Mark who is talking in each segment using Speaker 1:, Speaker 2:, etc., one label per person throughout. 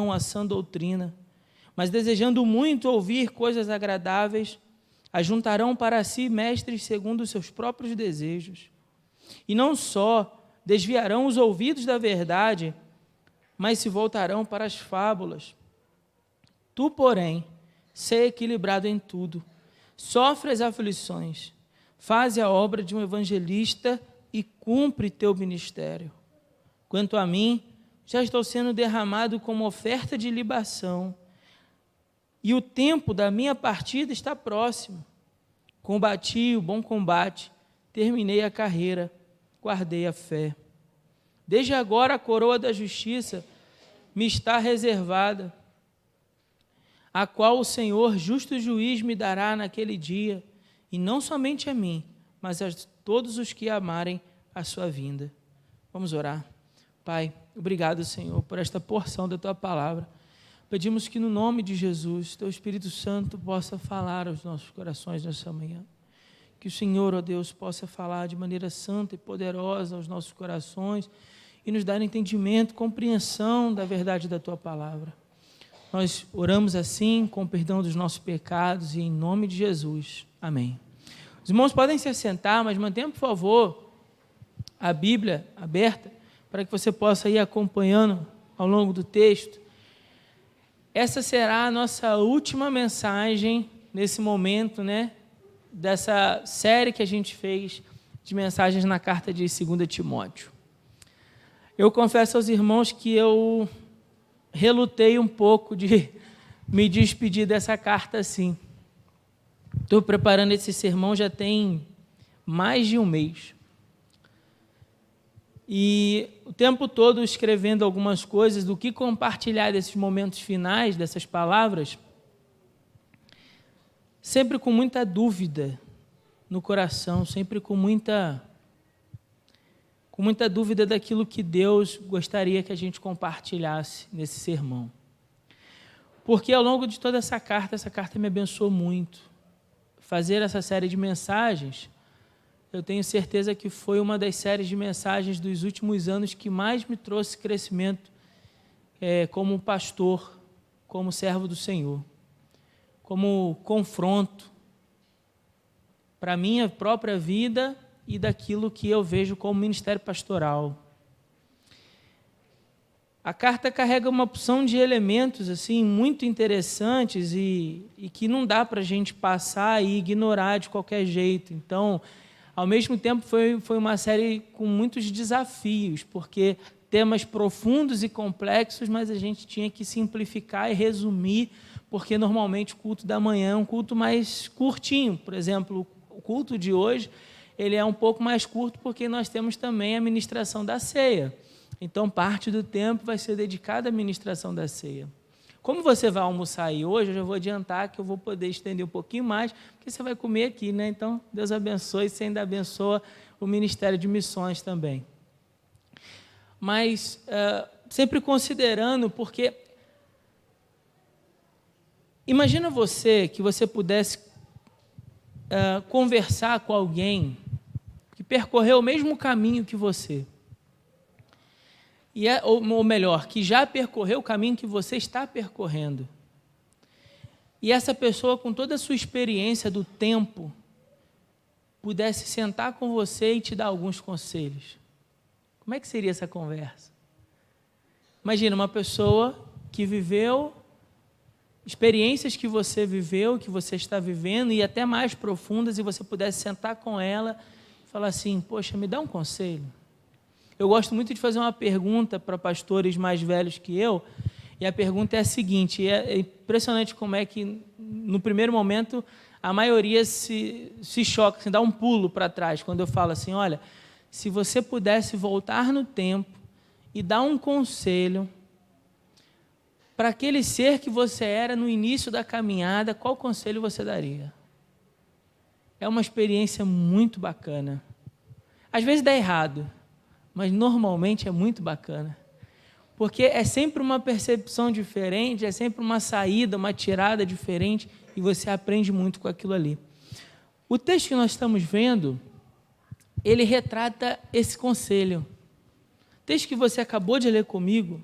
Speaker 1: ouvirão a sã doutrina, mas desejando muito ouvir coisas agradáveis, ajuntarão para si mestres segundo os seus próprios desejos. E não só desviarão os ouvidos da verdade, mas se voltarão para as fábulas. Tu, porém, sê equilibrado em tudo, sofre as aflições, faze a obra de um evangelista e cumpre teu ministério. Quanto a mim, já estou sendo derramado como oferta de libação, e o tempo da minha partida está próximo. Combati o bom combate, terminei a carreira, guardei a fé. Desde agora a coroa da justiça me está reservada, a qual o Senhor, justo juiz, me dará naquele dia, e não somente a mim, mas a todos os que amarem a sua vinda. Vamos orar. Pai, obrigado, Senhor, por esta porção da Tua palavra. Pedimos que no nome de Jesus, Teu Espírito Santo possa falar aos nossos corações nessa manhã. Que o Senhor, ó Deus, possa falar de maneira santa e poderosa aos nossos corações e nos dar entendimento, compreensão da verdade da Tua palavra. Nós oramos assim, com o perdão dos nossos pecados e em nome de Jesus. Amém. Os irmãos podem se assentar, mas mantenham, por favor, a Bíblia aberta para que você possa ir acompanhando ao longo do texto. Essa será a nossa última mensagem nesse momento, dessa série que a gente fez de mensagens na carta de 2 Timóteo. Eu confesso aos irmãos que eu relutei um pouco de me despedir dessa carta assim. Estou preparando esse sermão já tem mais de um mês. E o tempo todo escrevendo algumas coisas do que compartilhar desses momentos finais, dessas palavras, sempre com muita dúvida no coração, sempre com muita dúvida daquilo que Deus gostaria que a gente compartilhasse nesse sermão. Porque ao longo de toda essa carta me abençoou muito. Fazer essa série de mensagens, eu tenho certeza que foi uma das séries de mensagens dos últimos anos que mais me trouxe crescimento como pastor, como servo do Senhor, como confronto para a minha própria vida e daquilo que eu vejo como ministério pastoral. A carta carrega uma opção de elementos assim, muito interessantes e que não dá para a gente passar e ignorar de qualquer jeito. Então, ao mesmo tempo, foi uma série com muitos desafios, porque temas profundos e complexos, mas a gente tinha que simplificar e resumir, porque normalmente o culto da manhã é um culto mais curtinho. Por exemplo, o culto de hoje ele é um pouco mais curto, porque nós temos também a ministração da ceia. Então, parte do tempo vai ser dedicada à ministração da ceia. Como você vai almoçar aí hoje, eu já vou adiantar que eu vou poder estender um pouquinho mais, porque você vai comer aqui, Então, Deus abençoe e você ainda abençoa o Ministério de Missões também. Mas, sempre considerando, porque imagina que você pudesse conversar com alguém que percorreu o mesmo caminho que você. Ou melhor, que já percorreu o caminho que você está percorrendo. E essa pessoa, com toda a sua experiência do tempo, pudesse sentar com você e te dar alguns conselhos. Como é que seria essa conversa? Imagina uma pessoa que viveu experiências que você viveu, que você está vivendo, e até mais profundas, e você pudesse sentar com ela e falar assim: poxa, me dá um conselho. Eu gosto muito de fazer uma pergunta para pastores mais velhos que eu, e a pergunta é a seguinte: é impressionante como é que, no primeiro momento, a maioria se choca, se dá um pulo para trás, quando eu falo assim: olha, se você pudesse voltar no tempo e dar um conselho para aquele ser que você era no início da caminhada, qual conselho você daria? É uma experiência muito bacana. Às vezes dá errado, mas normalmente é muito bacana, porque é sempre uma percepção diferente, é sempre uma saída, uma tirada diferente, e você aprende muito com aquilo ali. O texto que nós estamos vendo, ele retrata esse conselho. O texto que você acabou de ler comigo,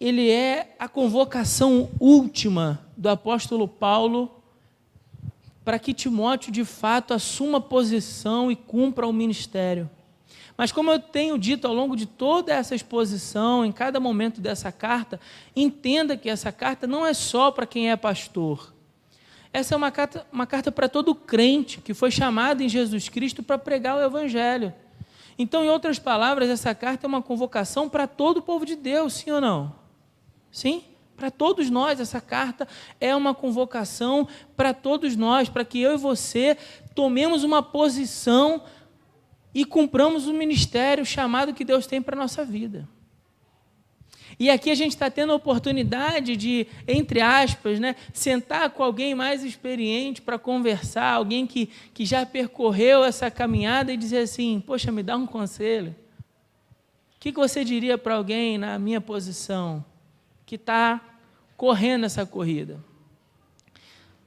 Speaker 1: ele é a convocação última do apóstolo Paulo para que Timóteo, de fato, assuma posição e cumpra o ministério. Mas como eu tenho dito ao longo de toda essa exposição, em cada momento dessa carta, entenda que essa carta não é só para quem é pastor. Essa é uma carta para todo crente que foi chamado em Jesus Cristo para pregar o Evangelho. Então, em outras palavras, essa carta é uma convocação para todo o povo de Deus, sim ou não? Sim? Para todos nós, essa carta é uma convocação para todos nós, para que eu e você tomemos uma posição e cumpramos o ministério, o chamado que Deus tem para a nossa vida. E aqui a gente está tendo a oportunidade de, entre aspas, sentar com alguém mais experiente para conversar, alguém que já percorreu essa caminhada e dizer assim, poxa, me dá um conselho. O que você diria para alguém na minha posição, que está correndo essa corrida?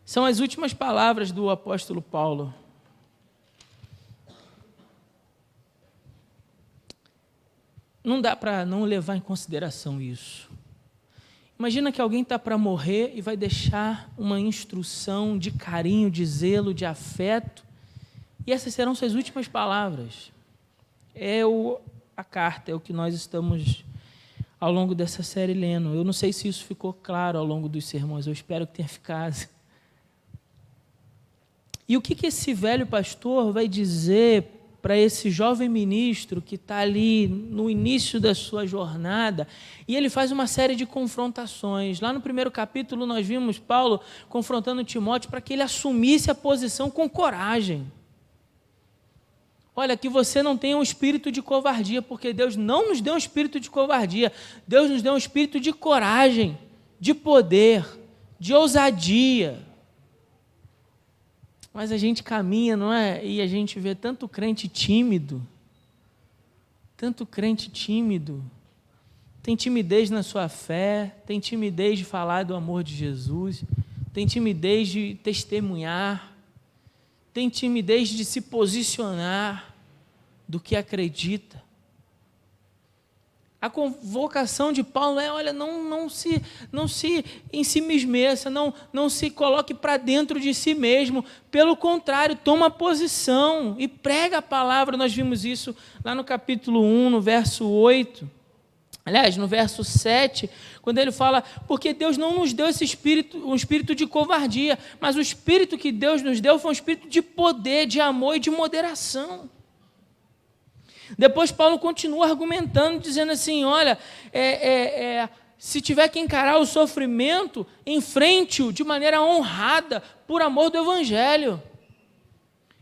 Speaker 1: São as últimas palavras do apóstolo Paulo. Não dá para não levar em consideração isso. Imagina que alguém está para morrer e vai deixar uma instrução de carinho, de zelo, de afeto, e essas serão suas últimas palavras. A carta, é o que nós estamos ao longo dessa série lendo. Eu não sei se isso ficou claro ao longo dos sermões, eu espero que tenha ficado. E o que esse velho pastor vai dizer para esse jovem ministro que está ali no início da sua jornada? E ele faz uma série de confrontações. Lá no primeiro capítulo nós vimos Paulo confrontando Timóteo para que ele assumisse a posição com coragem. Olha, que você não tenha um espírito de covardia, porque Deus não nos deu um espírito de covardia, Deus nos deu um espírito de coragem, de poder, de ousadia. Mas a gente caminha, não é? E a gente vê tanto crente tímido, tem timidez na sua fé, tem timidez de falar do amor de Jesus, tem timidez de testemunhar, tem timidez de se posicionar do que acredita. A convocação de Paulo é, olha, não se ensimismeça, não se coloque para dentro de si mesmo. Pelo contrário, toma posição e prega a palavra. Nós vimos isso lá no capítulo 1, no verso 8. Aliás, no verso 7, quando ele fala, porque Deus não nos deu esse espírito, um espírito de covardia, mas o espírito que Deus nos deu foi um espírito de poder, de amor e de moderação. Depois Paulo continua argumentando, dizendo assim, olha, se tiver que encarar o sofrimento, enfrente-o de maneira honrada, por amor do Evangelho.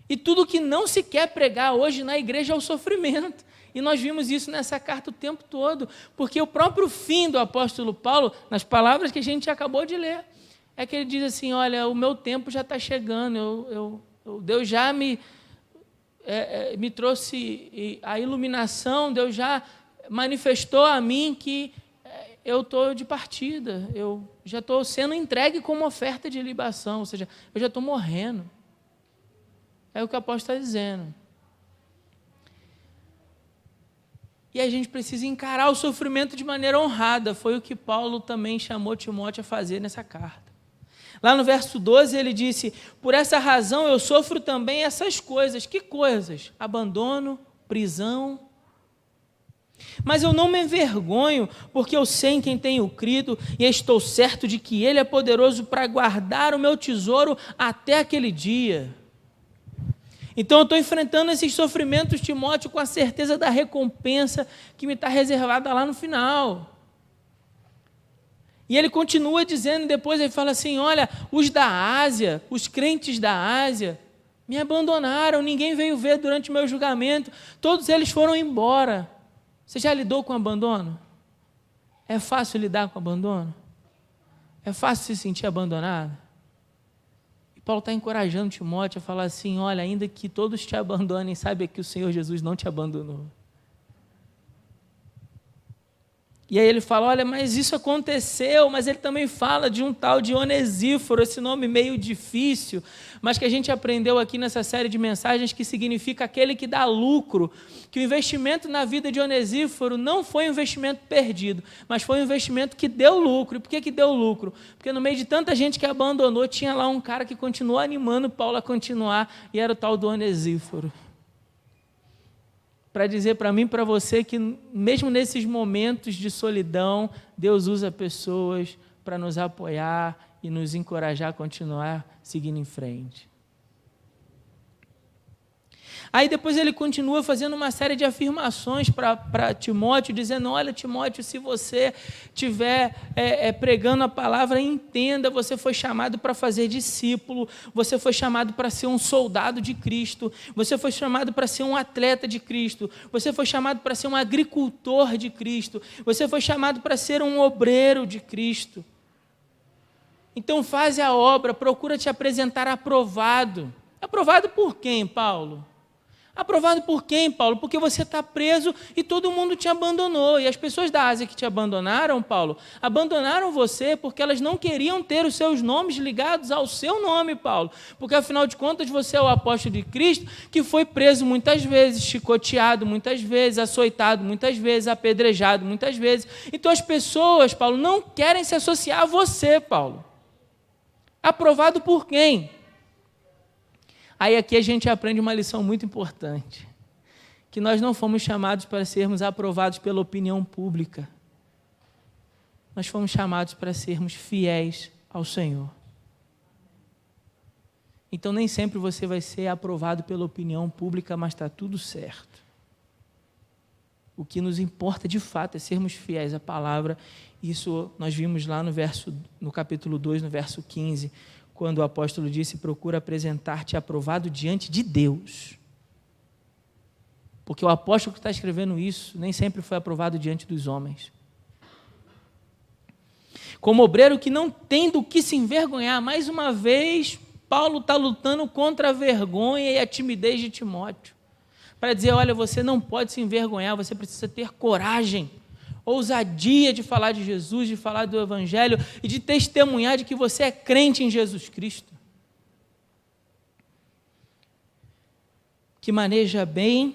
Speaker 1: E tudo que não se quer pregar hoje na igreja é o sofrimento. E nós vimos isso nessa carta o tempo todo, porque o próprio fim do apóstolo Paulo, nas palavras que a gente acabou de ler, é que ele diz assim, olha, o meu tempo já está chegando, Deus já me trouxe a iluminação, Deus já manifestou a mim que eu estou de partida, eu já estou sendo entregue como oferta de libação, ou seja, eu já estou morrendo. É o que o apóstolo está dizendo. E a gente precisa encarar o sofrimento de maneira honrada. Foi o que Paulo também chamou Timóteo a fazer nessa carta. Lá no verso 12 ele disse, por essa razão eu sofro também essas coisas. Que coisas? Abandono, prisão. Mas eu não me envergonho, porque eu sei em quem tenho crido e estou certo de que Ele é poderoso para guardar o meu tesouro até aquele dia. Então eu estou enfrentando esses sofrimentos, Timóteo, com a certeza da recompensa que me está reservada lá no final. E ele continua dizendo, depois ele fala assim, olha, os da Ásia, os crentes da Ásia, me abandonaram, ninguém veio ver durante o meu julgamento, todos eles foram embora. Você já lidou com abandono? É fácil lidar com abandono? É fácil se sentir abandonado? Paulo está encorajando Timóteo a falar assim, olha, ainda que todos te abandonem, saiba que o Senhor Jesus não te abandonou. E aí ele fala, olha, mas isso aconteceu, mas ele também fala de um tal de Onesíforo, esse nome meio difícil, mas que a gente aprendeu aqui nessa série de mensagens, que significa aquele que dá lucro, que o investimento na vida de Onesíforo não foi um investimento perdido, mas foi um investimento que deu lucro. E por que deu lucro? Porque no meio de tanta gente que abandonou, tinha lá um cara que continuou animando Paulo a continuar, e era o tal do Onesíforo. Para dizer para mim e para você que, mesmo nesses momentos de solidão, Deus usa pessoas para nos apoiar e nos encorajar a continuar seguindo em frente. Aí depois ele continua fazendo uma série de afirmações para Timóteo, dizendo, olha, Timóteo, se você estiver pregando a palavra, entenda, você foi chamado para fazer discípulo, você foi chamado para ser um soldado de Cristo, você foi chamado para ser um atleta de Cristo, você foi chamado para ser um agricultor de Cristo, você foi chamado para ser um obreiro de Cristo. Então faz a obra, procura te apresentar aprovado. Aprovado por quem, Paulo? Aprovado por quem, Paulo? Porque você está preso e todo mundo te abandonou. E as pessoas da Ásia que te abandonaram, Paulo, abandonaram você porque elas não queriam ter os seus nomes ligados ao seu nome, Paulo. Porque, afinal de contas, você é o apóstolo de Cristo que foi preso muitas vezes, chicoteado muitas vezes, açoitado muitas vezes, apedrejado muitas vezes. Então, as pessoas, Paulo, não querem se associar a você, Paulo. Aprovado por quem? Aí aqui a gente aprende uma lição muito importante, que nós não fomos chamados para sermos aprovados pela opinião pública, nós fomos chamados para sermos fiéis ao Senhor. Então nem sempre você vai ser aprovado pela opinião pública, mas está tudo certo. O que nos importa de fato é sermos fiéis à palavra. Isso nós vimos lá no capítulo 2, no verso 15, quando o apóstolo disse, procura apresentar-te aprovado diante de Deus. Porque o apóstolo que está escrevendo isso, nem sempre foi aprovado diante dos homens. Como obreiro que não tem do que se envergonhar, mais uma vez, Paulo está lutando contra a vergonha e a timidez de Timóteo. Para dizer, olha, você não pode se envergonhar, você precisa ter coragem, ousadia de falar de Jesus, de falar do Evangelho e de testemunhar de que você é crente em Jesus Cristo. Que maneja bem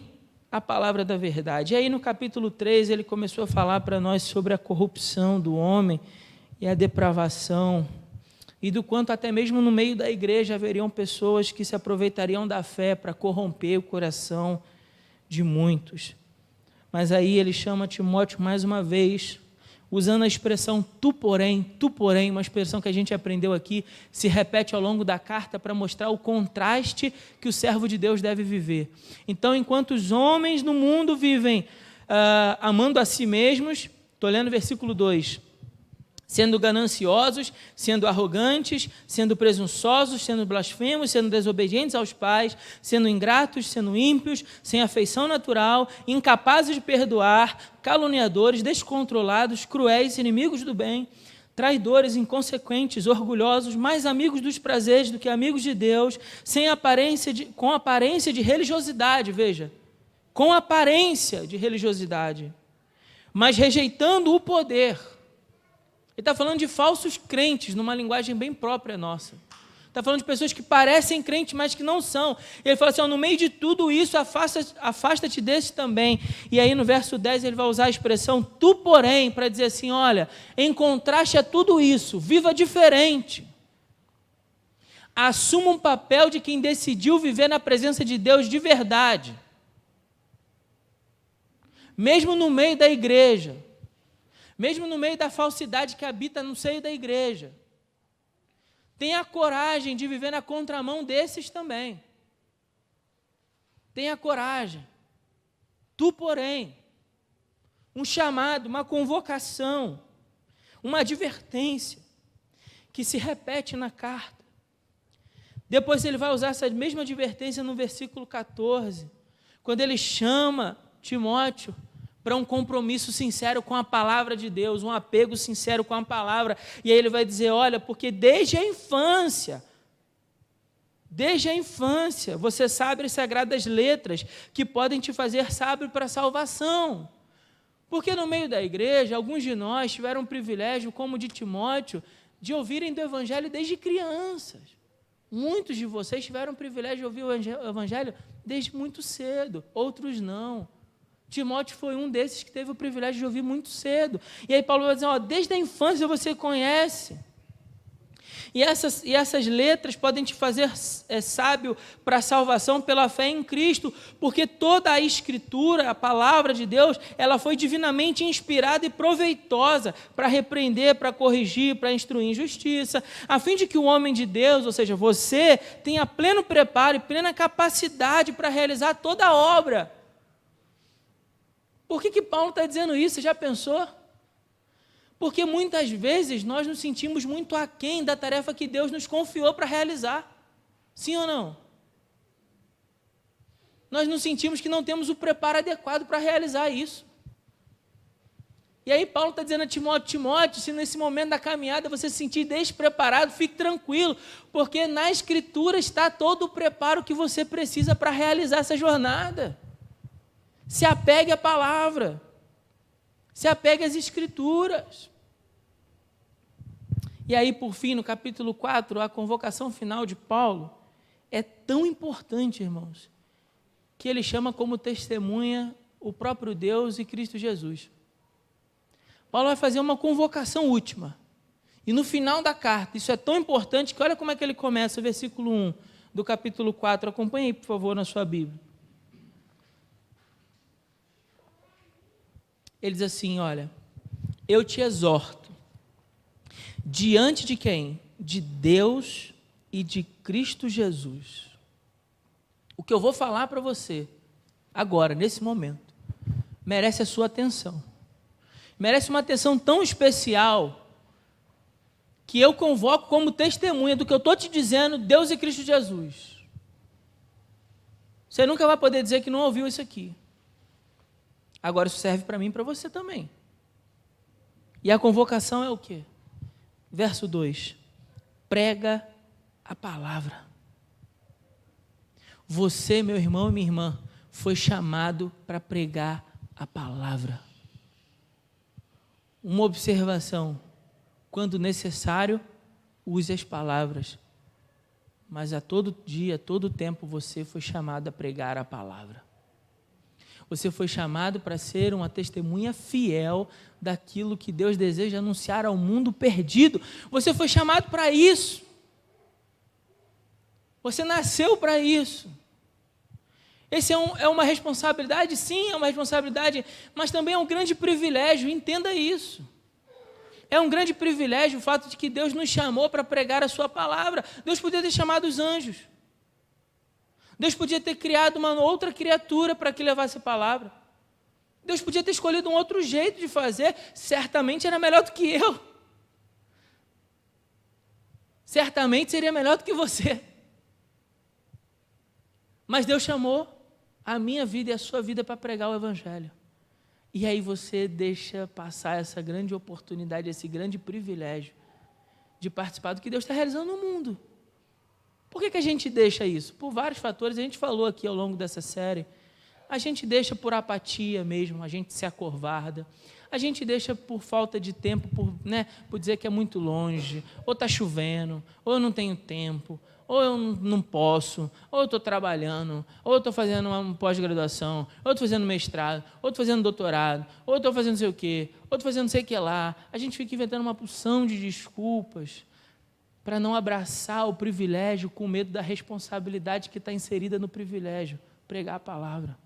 Speaker 1: a palavra da verdade. E aí no capítulo 3 ele começou a falar para nós sobre a corrupção do homem e a depravação, e do quanto até mesmo no meio da igreja haveriam pessoas que se aproveitariam da fé para corromper o coração de muitos. Mas aí ele chama Timóteo mais uma vez, usando a expressão tu porém, uma expressão que a gente aprendeu aqui, se repete ao longo da carta para mostrar o contraste que o servo de Deus deve viver. Então, enquanto os homens no mundo vivem amando a si mesmos, estou lendo o versículo 2, sendo gananciosos, sendo arrogantes, sendo presunçosos, sendo blasfemos, sendo desobedientes aos pais, sendo ingratos, sendo ímpios, sem afeição natural, incapazes de perdoar, caluniadores, descontrolados, cruéis, inimigos do bem, traidores, inconsequentes, orgulhosos, mais amigos dos prazeres do que amigos de Deus, com aparência de religiosidade, veja, com aparência de religiosidade, mas rejeitando o poder. Ele está falando de falsos crentes, numa linguagem bem própria nossa. Está falando de pessoas que parecem crentes, mas que não são. Ele fala assim, no meio de tudo isso, afasta-te desses também. E aí no verso 10 ele vai usar a expressão tu porém, para dizer assim, olha, em contraste a tudo isso, viva diferente. Assuma um papel de quem decidiu viver na presença de Deus de verdade. Mesmo no meio da igreja. Mesmo no meio da falsidade que habita no seio da igreja. Tenha coragem de viver na contramão desses também. Tenha coragem. Tu, porém, um chamado, uma convocação, uma advertência que se repete na carta. Depois ele vai usar essa mesma advertência no versículo 14, quando ele chama Timóteo para um compromisso sincero com a palavra de Deus, um apego sincero com a palavra. E aí ele vai dizer, olha, porque desde a infância, você sabe as sagradas letras que podem te fazer sábio para a salvação. Porque no meio da igreja, alguns de nós tiveram o privilégio, como o de Timóteo, de ouvirem do Evangelho desde crianças. Muitos de vocês tiveram o privilégio de ouvir o Evangelho desde muito cedo, outros não. Timóteo foi um desses que teve o privilégio de ouvir muito cedo. E aí Paulo vai dizer, desde a infância você conhece. E essas letras podem te fazer sábio para a salvação pela fé em Cristo, porque toda a Escritura, a palavra de Deus, ela foi divinamente inspirada e proveitosa para repreender, para corrigir, para instruir em justiça, a fim de que o homem de Deus, ou seja, você, tenha pleno preparo e plena capacidade para realizar toda a obra. Por que Paulo está dizendo isso? Você já pensou? Porque muitas vezes nós nos sentimos muito aquém da tarefa que Deus nos confiou para realizar. Sim ou não? Nós nos sentimos que não temos o preparo adequado para realizar isso. E aí Paulo está dizendo a Timóteo, se nesse momento da caminhada você se sentir despreparado, fique tranquilo, porque na Escritura está todo o preparo que você precisa para realizar essa jornada. Se apegue à palavra. Se apegue às Escrituras. E aí, por fim, no capítulo 4, a convocação final de Paulo é tão importante, irmãos, que ele chama como testemunha o próprio Deus e Cristo Jesus. Paulo vai fazer uma convocação última. E no final da carta, isso é tão importante que olha como é que ele começa, o versículo 1 do capítulo 4. Acompanhe aí, por favor, na sua Bíblia. Ele diz assim, olha, eu te exorto, diante de quem? De Deus e de Cristo Jesus. O que eu vou falar para você, agora, nesse momento, merece a sua atenção. Merece uma atenção tão especial, que eu convoco como testemunha do que eu estou te dizendo, Deus e Cristo Jesus. Você nunca vai poder dizer que não ouviu isso aqui. Agora isso serve para mim e para você também. E a convocação é o quê? Verso 2. Prega a palavra. Você, meu irmão e minha irmã, foi chamado para pregar a palavra. Uma observação. Quando necessário, use as palavras. Mas a todo dia, a todo tempo, você foi chamado a pregar a palavra. Você foi chamado para ser uma testemunha fiel daquilo que Deus deseja anunciar ao mundo perdido. Você foi chamado para isso. Você nasceu para isso. Esse é uma responsabilidade? Sim, é uma responsabilidade, mas também é um grande privilégio, entenda isso. É um grande privilégio o fato de que Deus nos chamou para pregar a sua palavra. Deus podia ter chamado os anjos. Deus podia ter criado uma outra criatura para que levasse a palavra. Deus podia ter escolhido um outro jeito de fazer, certamente era melhor do que eu. Certamente seria melhor do que você. Mas Deus chamou a minha vida e a sua vida para pregar o Evangelho. E aí você deixa passar essa grande oportunidade, esse grande privilégio de participar do que Deus está realizando no mundo. Por que a gente deixa isso? Por vários fatores, a gente falou aqui ao longo dessa série. A gente deixa por apatia mesmo, a gente se acovarda. A gente deixa por falta de tempo, por dizer que é muito longe, ou está chovendo, ou eu não tenho tempo, ou eu não posso, ou eu estou trabalhando, ou eu estou fazendo uma pós-graduação, ou eu estou fazendo mestrado, ou eu estou fazendo doutorado, ou eu estou fazendo não sei o quê, ou eu estou fazendo não sei o que lá. A gente fica inventando uma porção de desculpas para não abraçar o privilégio com medo da responsabilidade que está inserida no privilégio, pregar a palavra.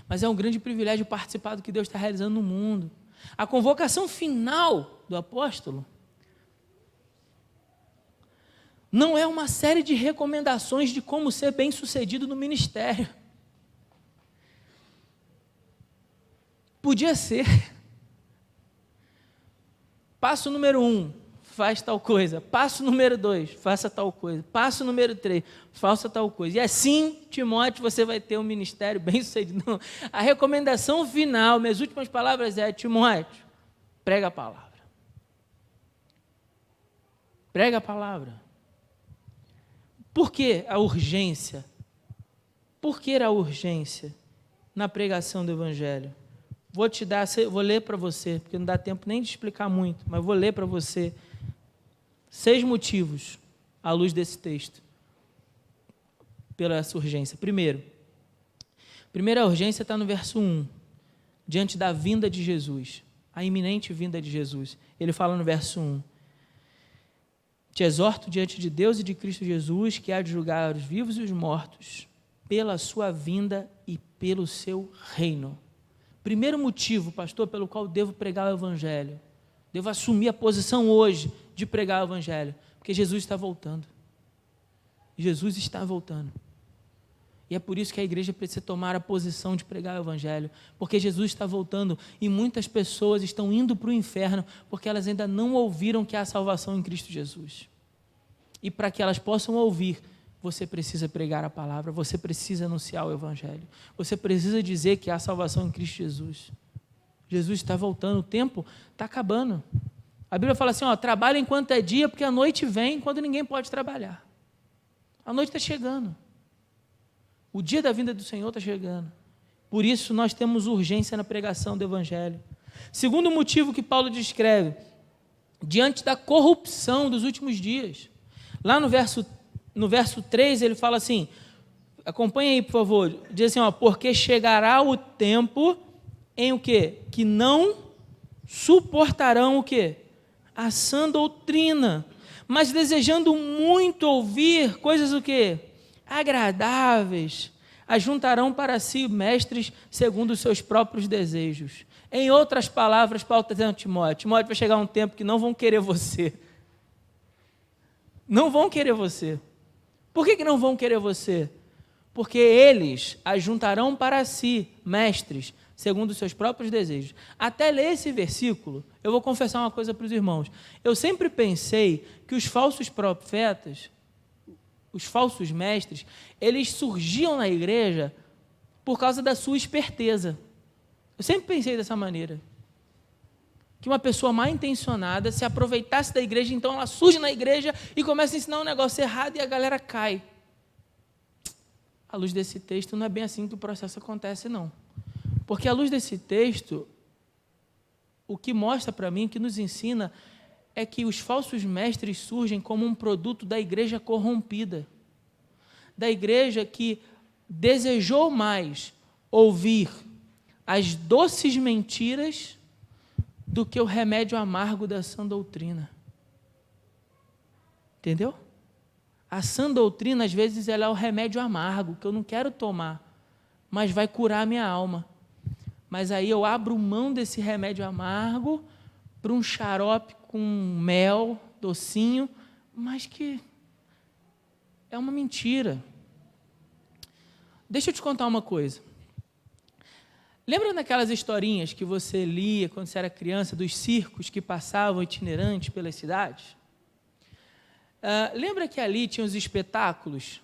Speaker 1: Mas é um grande privilégio participar do que Deus está realizando no mundo. A convocação final do apóstolo não é uma série de recomendações de como ser bem-sucedido no ministério. Podia ser. Passo número 1, faz tal coisa. Passo número 2, faça tal coisa. Passo número 3, faça tal coisa. E assim, Timóteo, você vai ter um ministério bem-sucedido. Não. A recomendação final, minhas últimas palavras é: Timóteo, prega a palavra. Prega a palavra. Por que a urgência? Por que a urgência na pregação do Evangelho? vou ler para você, porque não dá tempo nem de explicar muito, mas vou ler para você 6 motivos à luz desse texto pela essa urgência. Primeira urgência está no verso 1, diante da vinda de Jesus, a iminente vinda de Jesus. Ele fala no verso 1: te exorto diante de Deus e de Cristo Jesus, que há de julgar os vivos e os mortos, pela sua vinda e pelo seu reino. Primeiro motivo, pastor, pelo qual devo pregar o Evangelho, devo assumir a posição hoje de pregar o Evangelho, porque Jesus está voltando. Jesus está voltando. E é por isso que a igreja precisa tomar a posição de pregar o Evangelho, porque Jesus está voltando e muitas pessoas estão indo para o inferno porque elas ainda não ouviram que há salvação em Cristo Jesus. E para que elas possam ouvir, você precisa pregar a palavra, você precisa anunciar o Evangelho, você precisa dizer que há salvação em Cristo Jesus. Jesus está voltando, o tempo está acabando. A Bíblia fala assim, trabalha enquanto é dia, porque a noite vem quando ninguém pode trabalhar. A noite está chegando. O dia da vinda do Senhor está chegando. Por isso nós temos urgência na pregação do Evangelho. Segundo motivo que Paulo descreve, diante da corrupção dos últimos dias. Lá no verso 3 ele fala assim, acompanha aí por favor, diz assim, porque chegará o tempo em o quê? Que não suportarão o quê? A sã doutrina, mas desejando muito ouvir coisas o quê? Agradáveis, ajuntarão para si mestres segundo os seus próprios desejos. Em outras palavras, Paulo está dizendo a Timóteo, vai chegar um tempo que não vão querer você. Não vão querer você. Por que não vão querer você? Porque eles ajuntarão para si mestres segundo os seus próprios desejos. Até ler esse versículo, eu vou confessar uma coisa para os irmãos. Eu sempre pensei que os falsos profetas, os falsos mestres, eles surgiam na igreja por causa da sua esperteza. Eu sempre pensei dessa maneira. Que uma pessoa mal intencionada se aproveitasse da igreja, então ela surge na igreja e começa a ensinar um negócio errado e a galera cai. À luz desse texto, não é bem assim que o processo acontece, não. Porque à luz desse texto, o que mostra para mim, o que nos ensina, é que os falsos mestres surgem como um produto da igreja corrompida, da igreja que desejou mais ouvir as doces mentiras do que o remédio amargo da sã doutrina. Entendeu? A sã doutrina, às vezes, ela é o remédio amargo, que eu não quero tomar, mas vai curar a minha alma. Mas aí eu abro mão desse remédio amargo para um xarope com mel, docinho, mas que é uma mentira. Deixa eu te contar uma coisa. Lembra daquelas historinhas que você lia quando você era criança, dos circos que passavam itinerantes pelas cidades? Lembra que ali tinha os espetáculos?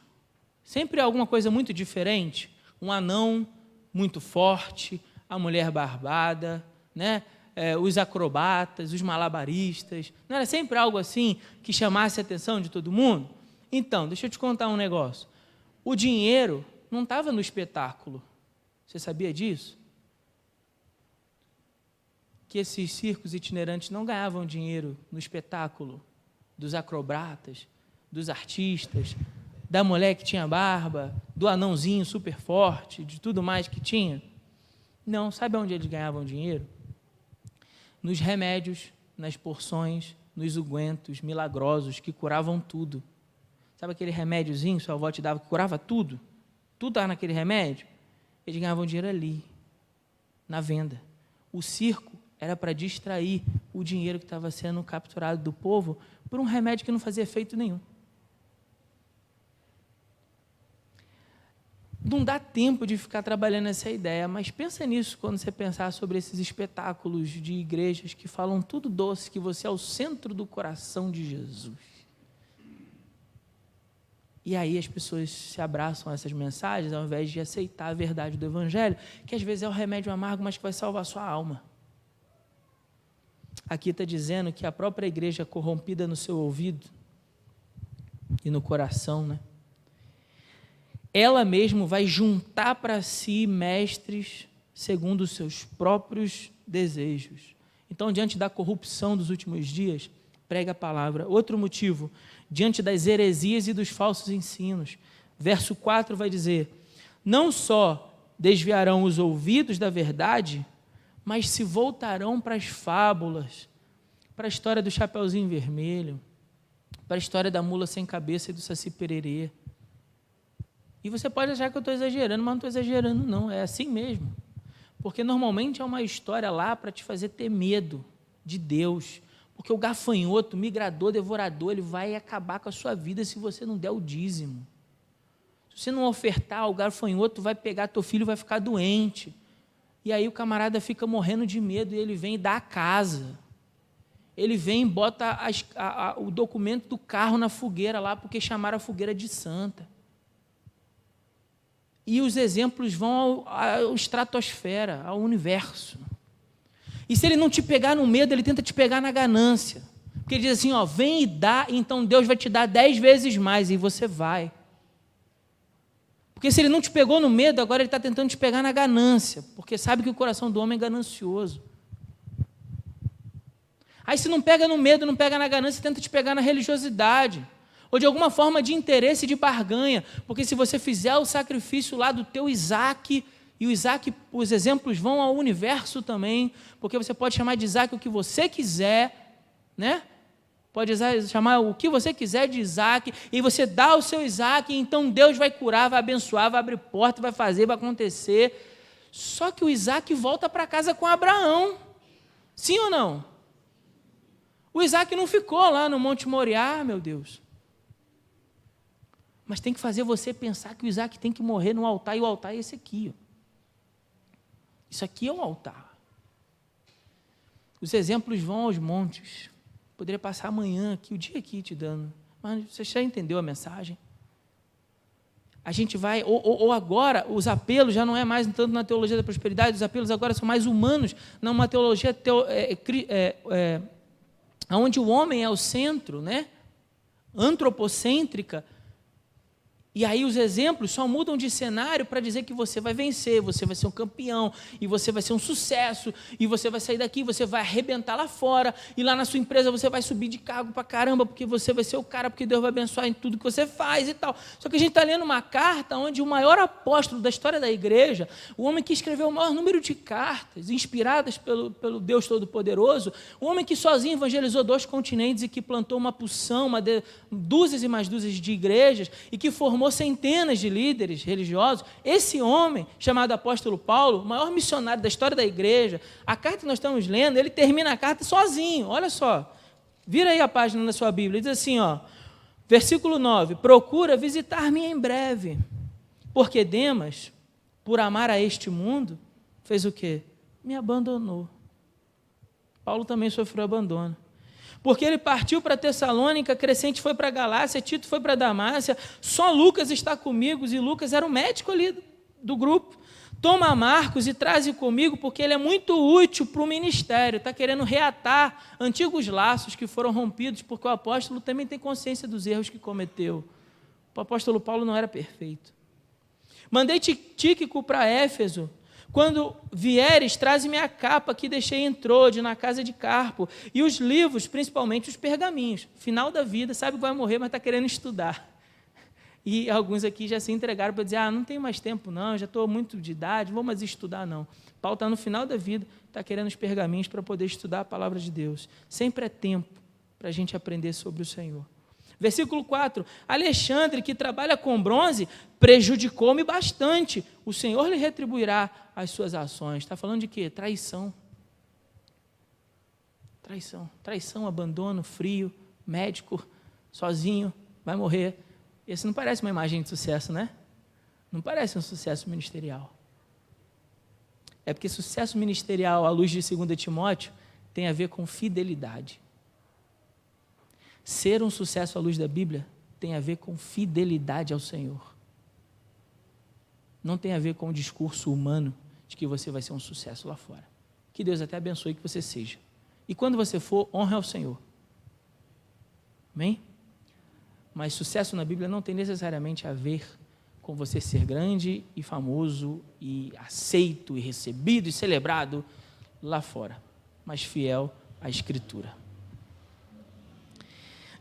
Speaker 1: Sempre alguma coisa muito diferente. Um anão muito forte, a mulher barbada, né? Os acrobatas, os malabaristas. Não era sempre algo assim que chamasse a atenção de todo mundo? Então, deixa eu te contar um negócio. O dinheiro não estava no espetáculo. Você sabia disso? Que esses circos itinerantes não ganhavam dinheiro no espetáculo dos acrobatas, dos artistas, da mulher que tinha barba, do anãozinho super forte, de tudo mais que tinha. Não, sabe onde eles ganhavam dinheiro? Nos remédios, nas porções, nos ungüentos milagrosos que curavam tudo. Sabe aquele remédiozinho que sua avó te dava que curava tudo? Tudo estava naquele remédio? Eles ganhavam dinheiro ali, na venda. O circo era para distrair o dinheiro que estava sendo capturado do povo por um remédio que não fazia efeito nenhum. Não dá tempo de ficar trabalhando essa ideia, mas pensa nisso quando você pensar sobre esses espetáculos de igrejas que falam tudo doce, que você é o centro do coração de Jesus. E aí as pessoas se abraçam a essas mensagens ao invés de aceitar a verdade do Evangelho, que às vezes é o remédio amargo, mas que vai salvar a sua alma. Aqui está dizendo que a própria igreja corrompida no seu ouvido e no coração, né? Ela mesmo vai juntar para si mestres segundo os seus próprios desejos. Então, diante da corrupção dos últimos dias, pregue a palavra. Outro motivo, diante das heresias e dos falsos ensinos. Verso 4 vai dizer: não só desviarão os ouvidos da verdade, mas se voltarão para as fábulas, para a história do Chapeuzinho Vermelho, para a história da mula sem cabeça e do Saci Pererê. E você pode achar que eu estou exagerando, mas não estou exagerando não, é assim mesmo. Porque normalmente é uma história lá para te fazer ter medo de Deus. Porque o gafanhoto, o migrador, devorador, ele vai acabar com a sua vida se você não der o dízimo. Se você não ofertar, o gafanhoto vai pegar teu filho e vai ficar doente. E aí o camarada fica morrendo de medo e ele vem e dá a casa. Ele vem e bota o documento do carro na fogueira lá, porque chamaram a fogueira de santa. E os exemplos vão à estratosfera, ao universo. E se ele não te pegar no medo, ele tenta te pegar na ganância. Porque ele diz assim, ó, vem e dá, então Deus vai te dar 10 vezes mais, e você vai. Porque se ele não te pegou no medo, agora ele está tentando te pegar na ganância, porque sabe que o coração do homem é ganancioso. Aí se não pega no medo, não pega na ganância, tenta te pegar na religiosidade, ou de alguma forma de interesse, de barganha, porque se você fizer o sacrifício lá do teu Isaac, e o Isaac, os exemplos vão ao universo também, porque você pode chamar de Isaac o que você quiser, né? Pode chamar o que você quiser de Isaac, e você dá o seu Isaac, e então Deus vai curar, vai abençoar, vai abrir porta, vai fazer, vai acontecer. Só que o Isaac volta para casa com Abraão. Sim ou não? O Isaac não ficou lá no Monte Moriá, meu Deus. Mas tem que fazer você pensar que o Isaac tem que morrer no altar, e o altar é esse aqui. Ó. Isso aqui é o altar. Os exemplos vão aos montes. Poderia passar amanhã aqui, o dia aqui te dando. Mas você já entendeu a mensagem? A gente vai, ou agora, os apelos já não é mais tanto na teologia da prosperidade, os apelos agora são mais humanos, não uma teologia onde o homem é o centro, né? Antropocêntrica. E aí os exemplos só mudam de cenário para dizer que você vai vencer, você vai ser um campeão, e você vai ser um sucesso, e você vai sair daqui, você vai arrebentar lá fora, e lá na sua empresa você vai subir de cargo para caramba, porque você vai ser o cara, porque Deus vai abençoar em tudo que você faz e tal. Só que a gente está lendo uma carta onde o maior apóstolo da história da igreja, o homem que escreveu o maior número de cartas, inspiradas pelo Deus Todo-Poderoso, o homem que sozinho evangelizou 2 continentes e que plantou uma porção, dúzias e mais dúzias de igrejas, e que formou centenas de líderes religiosos, esse homem, chamado apóstolo Paulo, o maior missionário da história da igreja, a carta que nós estamos lendo, ele termina a carta sozinho, olha só, vira aí a página na sua Bíblia, diz assim, ó, versículo 9, procura visitar-me em breve, porque Demas, por amar a este mundo, fez o quê? Me abandonou. Paulo também sofreu abandono. Porque ele partiu para Tessalônica, Crescente foi para Galácia, Tito foi para Damácia, só Lucas está comigo, e Lucas era o médico ali do grupo. Toma Marcos e traze comigo, porque ele é muito útil para o ministério, está querendo reatar antigos laços que foram rompidos, porque o apóstolo também tem consciência dos erros que cometeu. O apóstolo Paulo não era perfeito. Mandei Tíquico para Éfeso. Quando vieres, traze-me a capa que deixei em Trode, na casa de Carpo, e os livros, principalmente os pergaminhos. Final da vida, sabe que vai morrer, mas está querendo estudar. E alguns aqui já se entregaram para dizer, não tenho mais tempo não, já estou muito de idade, não vou mais estudar não. Paulo está no final da vida, está querendo os pergaminhos para poder estudar a palavra de Deus. Sempre é tempo para a gente aprender sobre o Senhor. Versículo 4, Alexandre, que trabalha com bronze, prejudicou-me bastante. O Senhor lhe retribuirá as suas ações. Está falando de quê? Traição. Traição, abandono, frio, médico, sozinho, vai morrer. Esse não parece uma imagem de sucesso, né? Não parece um sucesso ministerial. É porque sucesso ministerial, à luz de 2 Timóteo, tem a ver com fidelidade. Ser um sucesso à luz da Bíblia tem a ver com fidelidade ao Senhor. Não tem a ver com o discurso humano de que você vai ser um sucesso lá fora. Que Deus até abençoe que você seja. E quando você for, honre ao Senhor. Amém? Mas sucesso na Bíblia não tem necessariamente a ver com você ser grande e famoso e aceito e recebido e celebrado lá fora, mas fiel à Escritura.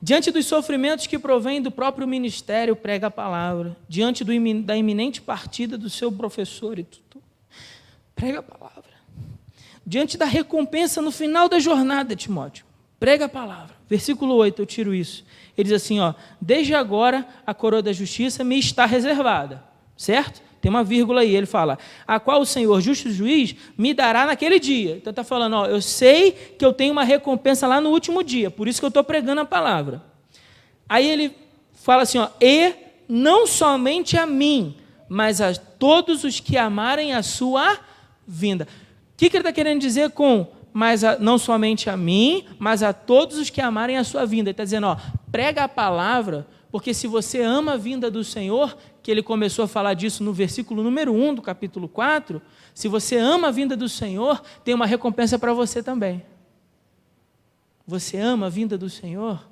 Speaker 1: Diante dos sofrimentos que provêm do próprio ministério, prega a palavra. Diante da iminente partida do seu professor e tudo, prega a palavra. Diante da recompensa no final da jornada, Timóteo, prega a palavra. Versículo 8, eu tiro isso. Ele diz assim, desde agora a coroa da justiça me está reservada, certo? Tem uma vírgula aí, ele fala, a qual o Senhor, justo juiz, me dará naquele dia. Então está falando, eu sei que eu tenho uma recompensa lá no último dia, por isso que eu estou pregando a palavra. Aí ele fala assim, e não somente a mim, mas a todos os que amarem a sua vinda. O que ele está querendo dizer com, não somente a mim, mas a todos os que amarem a sua vinda? Ele está dizendo, prega a palavra, porque se você ama a vinda do Senhor, que ele começou a falar disso no versículo número 1 do capítulo 4, se você ama a vinda do Senhor, tem uma recompensa para você também. Você ama a vinda do Senhor?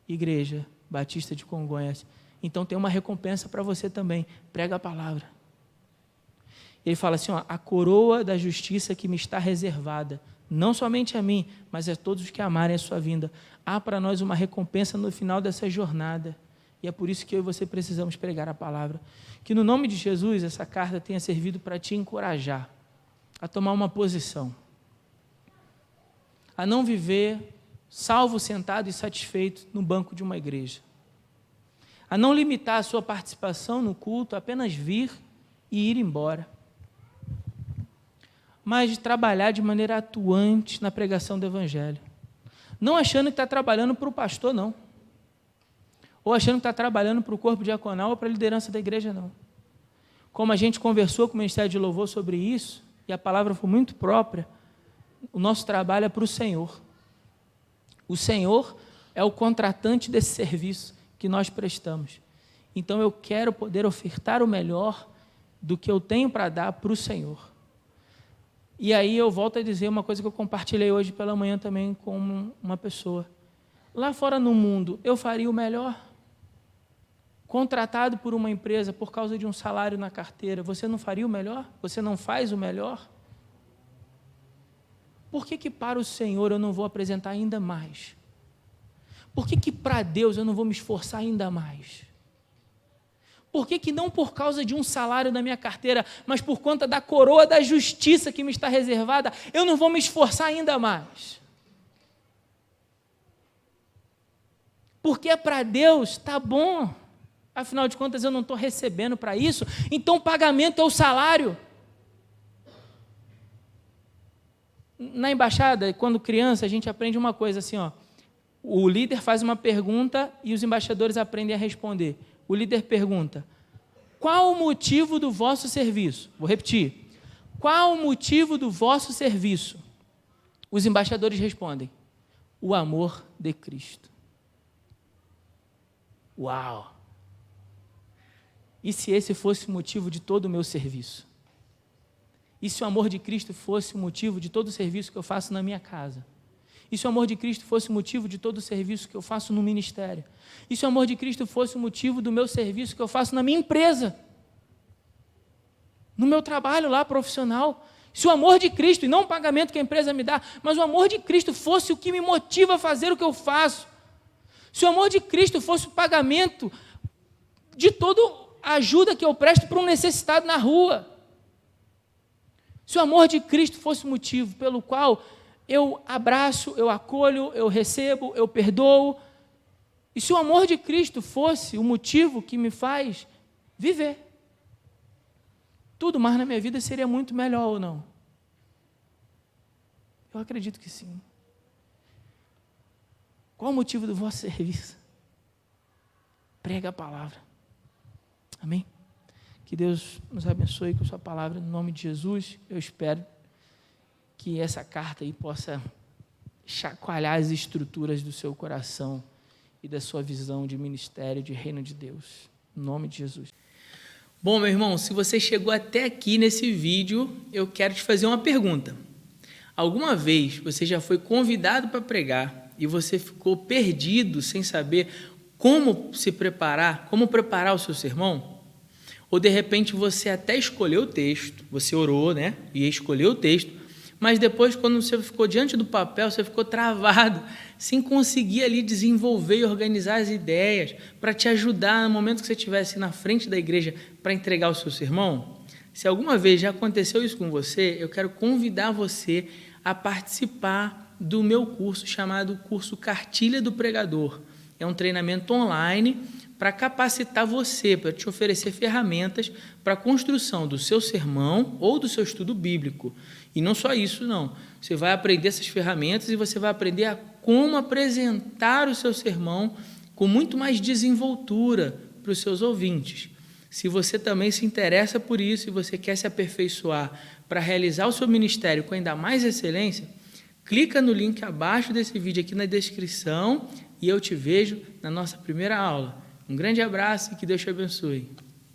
Speaker 1: Igreja Batista de Congonhas, então tem uma recompensa para você também, prega a palavra. Ele fala assim, a coroa da justiça que me está reservada, não somente a mim, mas a todos os que amarem a sua vinda. Há para nós uma recompensa no final dessa jornada, e é por isso que eu e você precisamos pregar a palavra. Que no nome de Jesus, essa carta tenha servido para te encorajar a tomar uma posição, a não viver salvo, sentado e satisfeito no banco de uma igreja, a não limitar a sua participação no culto, apenas vir e ir embora, mas de trabalhar de maneira atuante na pregação do Evangelho, não achando que está trabalhando para o pastor, não, ou achando que está trabalhando para o corpo diaconal ou para a liderança da igreja, não. Como a gente conversou com o Ministério de Louvor sobre isso, e a palavra foi muito própria, o nosso trabalho é para o Senhor. O Senhor é o contratante desse serviço que nós prestamos. Então eu quero poder ofertar o melhor do que eu tenho para dar para o Senhor. E aí eu volto a dizer uma coisa que eu compartilhei hoje pela manhã também com uma pessoa. Lá fora no mundo, eu faria o melhor? Contratado por uma empresa por causa de um salário na carteira, você não faria o melhor? Você não faz o melhor? Por que para o Senhor eu não vou apresentar ainda mais? Por que para Deus eu não vou me esforçar ainda mais? Por que não por causa de um salário na minha carteira, mas por conta da coroa da justiça que me está reservada, eu não vou me esforçar ainda mais? Porque para Deus está bom, afinal de contas eu não estou recebendo para isso, então o pagamento é o salário. Na embaixada, quando criança, a gente aprende uma coisa assim, o líder faz uma pergunta e os embaixadores aprendem a responder. O líder pergunta, qual o motivo do vosso serviço? Vou repetir, qual o motivo do vosso serviço? Os embaixadores respondem, o amor de Cristo. Uau! E se esse fosse o motivo de todo o meu serviço? E se o amor de Cristo fosse o motivo de todo o serviço que eu faço na minha casa? E se o amor de Cristo fosse o motivo de todo o serviço que eu faço no ministério? E se o amor de Cristo fosse o motivo do meu serviço que eu faço na minha empresa? No meu trabalho lá profissional? Se o amor de Cristo, e não o pagamento que a empresa me dá, mas o amor de Cristo fosse o que me motiva a fazer o que eu faço? Se o amor de Cristo fosse o pagamento de toda a ajuda que eu presto para um necessitado na rua? Se o amor de Cristo fosse o motivo pelo qual eu abraço, eu acolho, eu recebo, eu perdoo, e se o amor de Cristo fosse o motivo que me faz viver, tudo mais na minha vida seria muito melhor ou não? Eu acredito que sim. Qual o motivo do vosso serviço? Prega a palavra. Amém? Que Deus nos abençoe com a sua palavra, no nome de Jesus. Eu espero que essa carta aí possa chacoalhar as estruturas do seu coração e da sua visão de ministério, de reino de Deus. No nome de Jesus. Bom, meu irmão, se você chegou até aqui nesse vídeo, eu quero te fazer uma pergunta. Alguma vez você já foi convidado para pregar e você ficou perdido sem saber como se preparar, como preparar o seu sermão? Ou, de repente, você até escolheu o texto, você orou, né? E escolheu o texto, mas depois, quando você ficou diante do papel, você ficou travado, sem conseguir ali desenvolver e organizar as ideias para te ajudar no momento que você estivesse na frente da igreja para entregar o seu sermão. Se alguma vez já aconteceu isso com você, eu quero convidar você a participar do meu curso chamado Curso Cartilha do Pregador. É um treinamento online para capacitar você, para te oferecer ferramentas para a construção do seu sermão ou do seu estudo bíblico. E não só isso, não. Você vai aprender essas ferramentas e você vai aprender a como apresentar o seu sermão com muito mais desenvoltura para os seus ouvintes. Se você também se interessa por isso e você quer se aperfeiçoar para realizar o seu ministério com ainda mais excelência, clica no link abaixo desse vídeo aqui na descrição e eu te vejo na nossa primeira aula. Um grande abraço e que Deus te abençoe.